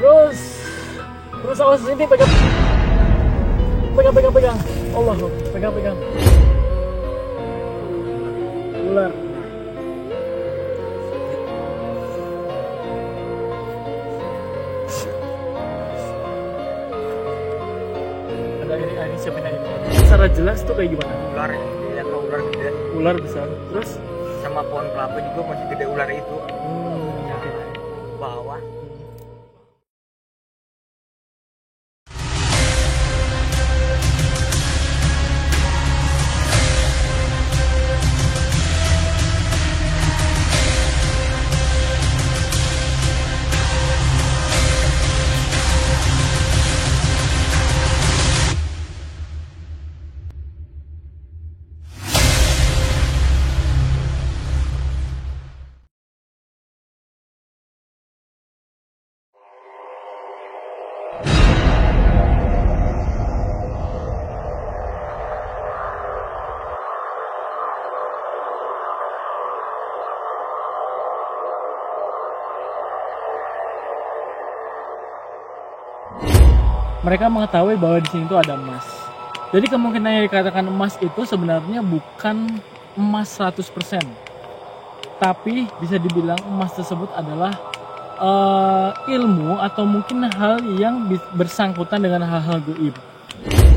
Terus awas sini, pegang. Allah, pegang. Ular. Ada ini siapin air. Secara jelas tuh kayak gimana? Ular ya, ular gede. Ular besar. Terus Sama pohon kelapa juga masih gede ular itu. Ya, bawah. mereka mengetahui bahwa di sini tuh ada emas. Jadi kemungkinan yang dikatakan emas itu sebenarnya bukan emas 100%. Tapi bisa dibilang emas tersebut adalah ilmu atau mungkin hal yang bersangkutan dengan hal-hal gaib.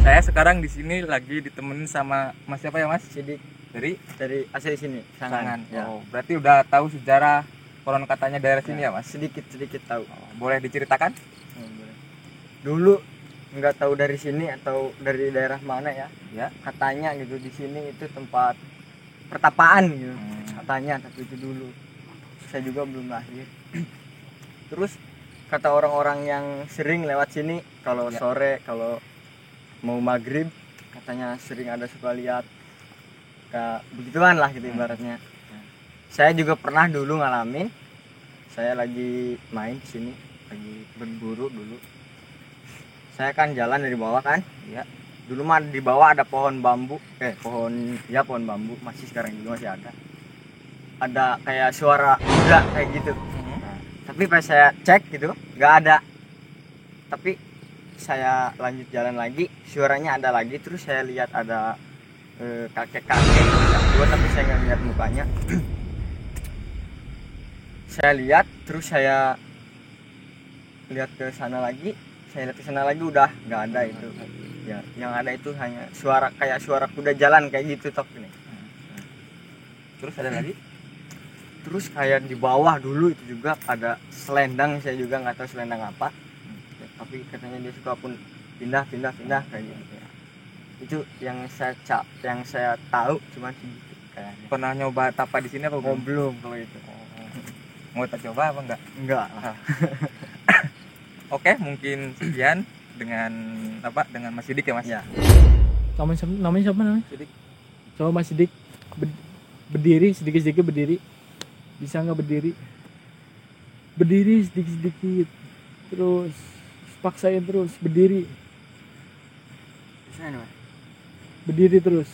Saya sekarang di sini lagi ditemenin sama Mas siapa ya Mas? Sidik Dari asli sini, Sangan. Ya. Oh, berarti udah tahu sejarah konon katanya daerah sini ya Mas? Sedikit tahu. Boleh diceritakan? Boleh. Dulu nggak tahu dari sini atau dari daerah mana ya. Ya. Katanya gitu di sini itu tempat pertapaan gitu. Katanya, tapi itu dulu. Saya juga belum lahir. Terus kata orang-orang yang sering lewat sini kalau Ya. sore, kalau mau maghrib, katanya sering ada suka lihat kayak begituan lah gitu ibaratnya. Saya juga pernah dulu ngalamin. Saya lagi main di sini, lagi berburu dulu. Saya kan jalan dari bawah kan, Ya. dulu mah di bawah ada pohon bambu, pohon bambu, masih sekarang juga masih ada kayak suara kuda kayak gitu. Nah, tapi pas saya cek gitu nggak ada, tapi saya lanjut jalan lagi, suaranya ada lagi. Terus saya lihat ada kakek-kakek berdua, tapi saya nggak lihat mukanya. Saya lihat, terus saya lihat ke sana lagi, udah nggak ada itu. Ya, yang ada itu hanya suara kayak suara kuda jalan kayak gitu tok ini. Terus ada lagi? Terus kayak di bawah dulu itu juga ada selendang, saya juga nggak tahu selendang apa. Ya, tapi katanya dia suka pun pindah kayak gitu. Ya. Itu yang saya tahu cuma segitu kayaknya. Pernah nyoba tapa di sini apa Oh, belum? belum kalau itu. Mau kita coba apa enggak? Enggak lah. Oke, mungkin sekian dengan Mas Sidik ya Mas. Ya. Namanya siapa namanya? Sidik. Coba Mas Sidik berdiri sedikit berdiri. Bisa nggak berdiri? Berdiri sedikit. Terus paksain terus berdiri. Bisa nih, Mas? Berdiri terus.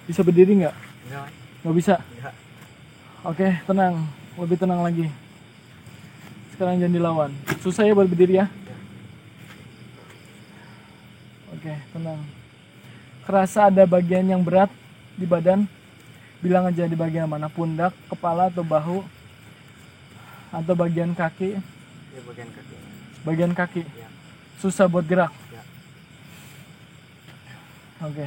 Bisa berdiri nggak? Enggak. Nggak bisa. Enggak. Oke, tenang. Lebih tenang lagi. Sekarang jangan dilawan. Susah ya buat berdiri ya. Oke, tenang. Kerasa ada bagian yang berat di badan. Bilang aja di bagian mana, pundak, kepala atau bahu, atau bagian kaki. Ya, bagian kaki. Bagian kaki. Ya. Susah buat gerak. Ya. Oke.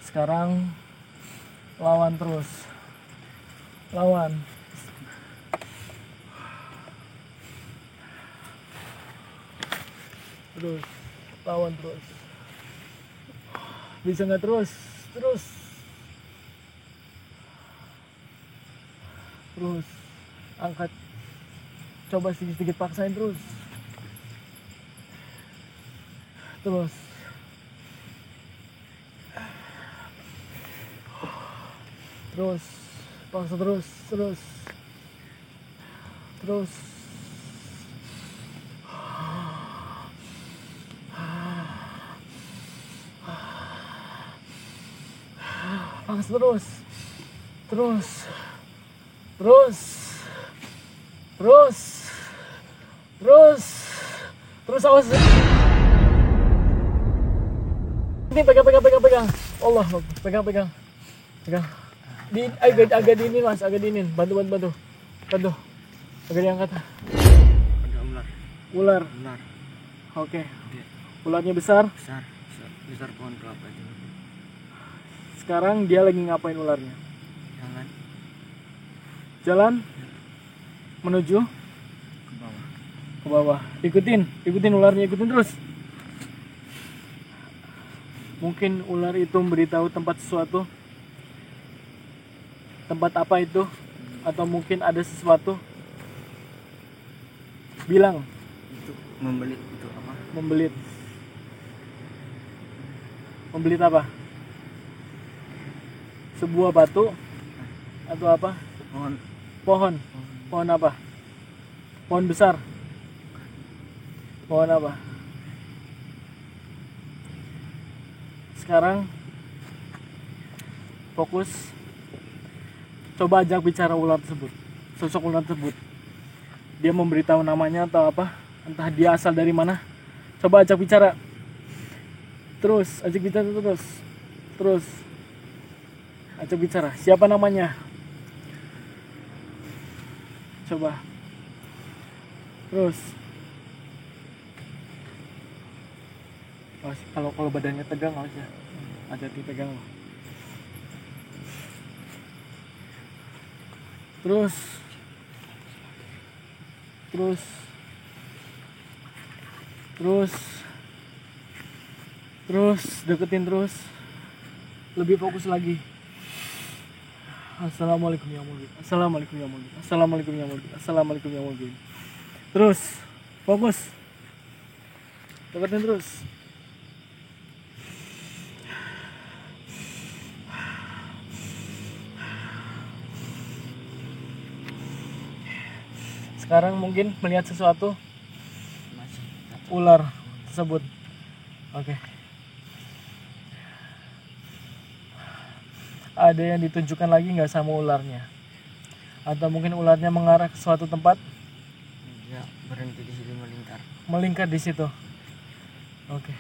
Sekarang lawan terus. Lawan. Terus. Lawan terus. Bisa nggak terus? Terus. Angkat. Coba sedikit paksain terus. Paksa terus. Paksa Terus. Terus. Terus. Terus. Terus awas. Ini pegang. Allah, pegang. Pegang. Agak dinin Mas, agak dinin. Bantu. Agak diangkat. Ada Ular. ular Oke. Ularnya besar. besar pohon kelapa itu. Sekarang dia lagi ngapain ularnya? Jangan Jalan menuju ke bawah. ke bawah. Ikutin ularnya, ikutin terus. Mungkin ular itu memberitahu tempat sesuatu. Tempat apa itu? Atau mungkin ada sesuatu. Bilang, Itu membelit itu apa? membelit. Membelit apa? Sebuah batu atau apa? Pohon. Pohon apa? Pohon besar. Pohon apa? Sekarang fokus. Coba ajak bicara ular tersebut. Sosok ular tersebut. Dia memberitahu namanya atau apa? Entah dia asal dari mana. Coba ajak bicara. Terus, ajak bicara terus. Terus. Ajak bicara. Siapa namanya? Coba. Terus. Kalau badannya tegang aja. Hati-hati pegang loh. Terus. Deketin terus. Lebih fokus lagi. Assalamualaikum ya murid. Assalamualaikum ya murid. Terus fokus. Deketin terus. Sekarang mungkin melihat sesuatu. Ular tersebut. Oke. Ada yang ditunjukkan lagi nggak sama ularnya? Atau mungkin ularnya mengarah ke suatu tempat? Dia berhenti di situ melingkar. Melingkar di situ. Oke.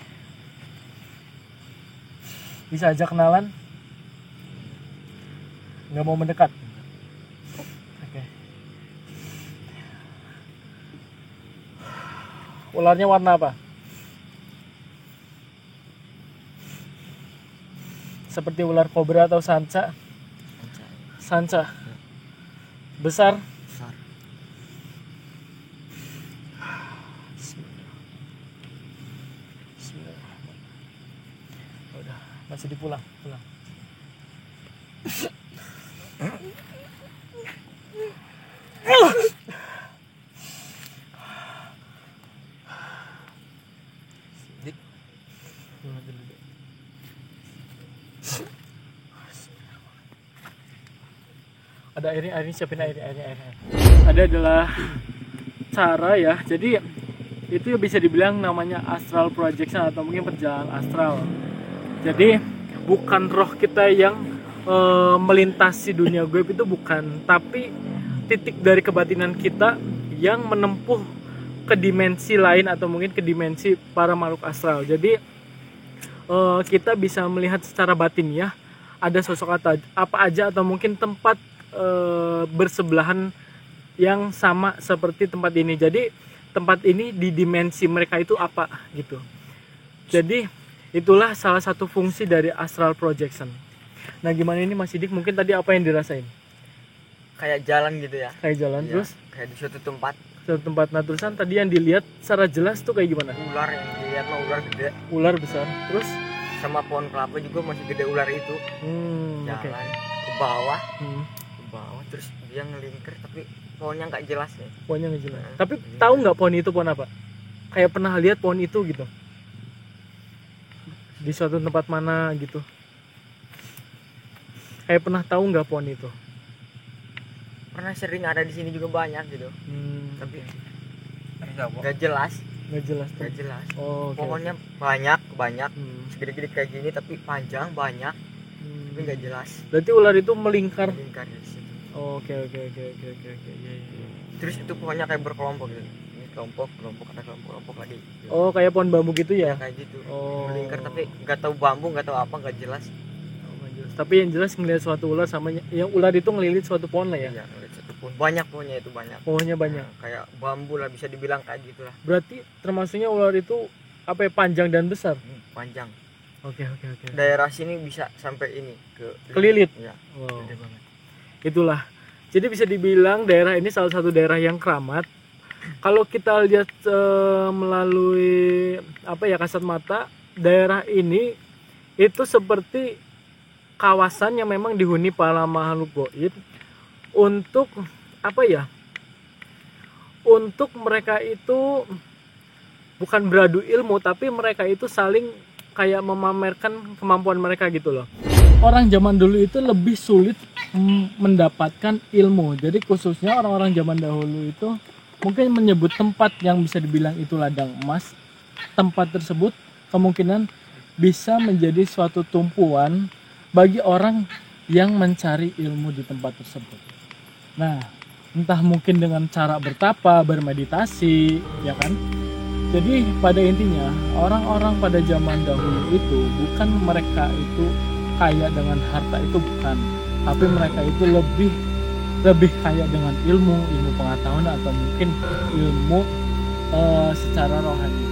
Bisa ajak kenalan? Nggak mau mendekat? Oke. Ularnya warna apa? Seperti ular kobra atau sanca? Sanca. Besar? Besar. Bismillahirrahmanirrahim. Udah, masih pulang. Dik, ada airnya, siapin airnya. Ada adalah cara ya, jadi itu bisa dibilang namanya astral projection atau mungkin perjalanan astral. Jadi bukan roh kita yang melintasi dunia gaib, itu bukan, tapi titik dari kebatinan kita yang menempuh ke dimensi lain atau mungkin ke dimensi para makhluk astral. Jadi kita bisa melihat secara batin ya, ada sosok apa aja atau mungkin tempat bersebelahan yang sama seperti tempat ini. Jadi tempat ini di dimensi mereka itu apa gitu. Jadi itulah salah satu fungsi dari astral projection. Nah gimana ini Mas Sidik, mungkin tadi apa yang dirasain? Kayak jalan gitu ya. Kayak jalan. Iya, Terus kayak di suatu tempat. satu tempat. Nah terusan tadi yang dilihat secara jelas tuh kayak gimana? Ular yang dilihat mah ular gede. Ular besar. Terus Sama pohon kelapa juga masih gede ular itu. oke. Jalan ke bawah. Hmm. Ke bawah terus dia ngelingkar tapi pohonnya nggak jelas ya. Pohonnya nggak jelas. Tapi tahu nggak pohon itu pohon apa? Kayak pernah lihat pohon itu gitu di suatu tempat mana gitu? Kayak pernah tahu nggak pohon itu? Pernah sering ada di sini juga banyak gitu. Tapi nggak jelas. Nggak jelas tuh. Nggak jelas. Oh, oke, Pohonnya banyak oke. segede-gede kayak gini tapi panjang banyak. tapi nggak jelas. Berarti ular itu melingkar. Melingkar di situ. Oke. Iya. Terus itu pohonnya kayak berkelompok gitu. Ini kelompok ada kelompok lagi. Oh, kayak pohon bambu gitu ya? Kayak gitu. Oh. Melingkar tapi nggak tahu bambu, nggak tahu apa, nggak jelas. Oh, nggak jelas. Tapi yang jelas ngelihat suatu ular sama yang ular itu ngelilit suatu pohon lah ya. Iya, ngeliat satu pohon. Banyak pohonnya itu banyak. Pohonnya banyak. Nah, kayak bambu lah, bisa dibilang kayak gitulah. Berarti termasuknya ular itu apa ya, panjang dan besar. Panjang. Oke. Daerah sini bisa sampai ini Kelilit. Iya. Wow. Gede banget. Itulah. Jadi bisa dibilang daerah ini salah satu daerah yang keramat. Kalau kita lihat melalui apa ya, kasat mata, daerah ini itu seperti kawasan yang memang dihuni para makhluk gaib untuk apa ya? Untuk mereka itu bukan beradu ilmu, tapi mereka itu saling kayak memamerkan kemampuan mereka gitu loh. Orang zaman dulu itu lebih sulit mendapatkan ilmu. Jadi khususnya orang-orang zaman dahulu itu mungkin menyebut tempat yang bisa dibilang itu ladang emas. Tempat tersebut kemungkinan bisa menjadi suatu tumpuan bagi orang yang mencari ilmu di tempat tersebut. Nah, entah mungkin dengan cara bertapa, bermeditasi, ya kan? Jadi pada intinya orang-orang pada zaman dahulu itu bukan mereka itu kaya dengan harta, itu bukan, tapi mereka itu lebih kaya dengan ilmu pengetahuan atau mungkin ilmu secara rohani.